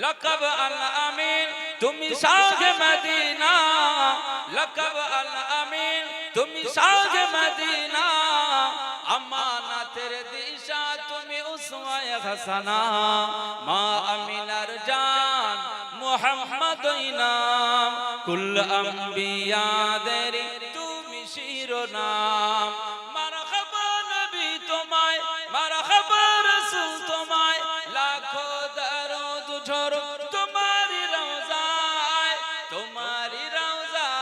লকব আল আমিন তুমি শাহে মদিনা, লকব আল আমিন তুমি শাহে মদিনা, আমানাতের দিশা তুমি উসওয়ায়ে হাসানা, মা আমিনার জান মুহাম্মাদই নাম, কুল আম্বিয়াদের তুমি শিরোনাম। মারহাবা নবী তোমায়, মারহাবা রাসূল তোমায়, লাখো দরুদ ঝরুক তোমারি রওজায়, তোমারি রওজায়।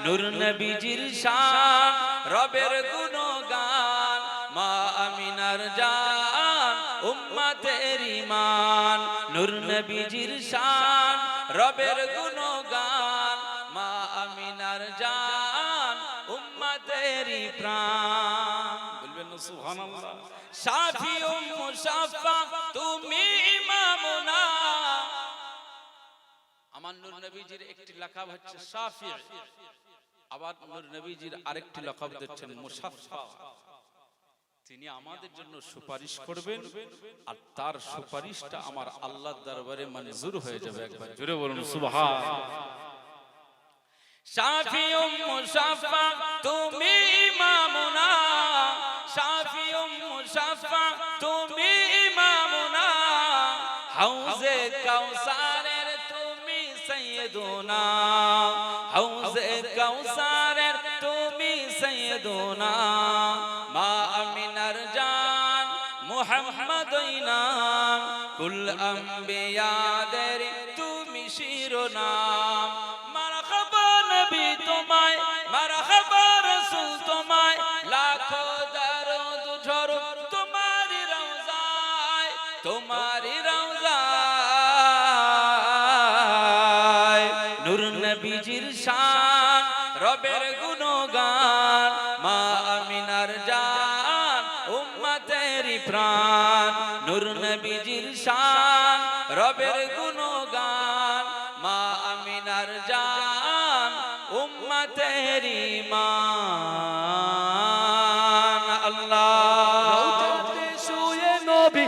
নূর নবীজির শান রবের গুণগান, মা আমিনার জান উম্মতের ঈমান। নূর নবীজির শান রবের গুণগান, মা আমিনার জান উম্মতের প্রাণ। বলবেন না সুবহানাল্লাহ। শাফি ও মুশাফা তুমি ইমামুনা। আমার নূর নবীজির একটি লাকাব হচ্ছে শাফি, আবার নূর নবীজির আরেকটি লাকাব দিচ্ছেন মুশাফা। তিনি আমাদের জন্য সুপারিশ করবেন আর তার সুপারিশটা আমার আল্লাহর দরবারে মঞ্জুর হয়ে যাবে। একবার জোরে বলুন সুবহান। শাফি ও মুশাফা তুমি ইমামুনা, শাফি ও মুশাফা তুমি ইমামুনা, হাউজে কাউসারের তুমি সাইয়্যিদুনা, হাউজে কাউসারের তুমি সাইয়্যিদুনা, মা আমিনার জান মুহাম্মাদই নাম, কুল আম্বিয়াদের তুমি শিরোনাম। মারহাবা নবী তোমায়, মারহাবা রাসূল তোমায়, লাখো দরুদ ঝরুক তোমারি রওজায়, তোমারি রওজায়। নূর নবীজির শান রবের গুণগান, মা আমিনার জান উম্মতের প্রাণ। নূর নবীজির শান রবের গুণগান, মা আমিনার জান উম্মতের ঈমান। আল্লাহ রওজাতে শুয়ে নবী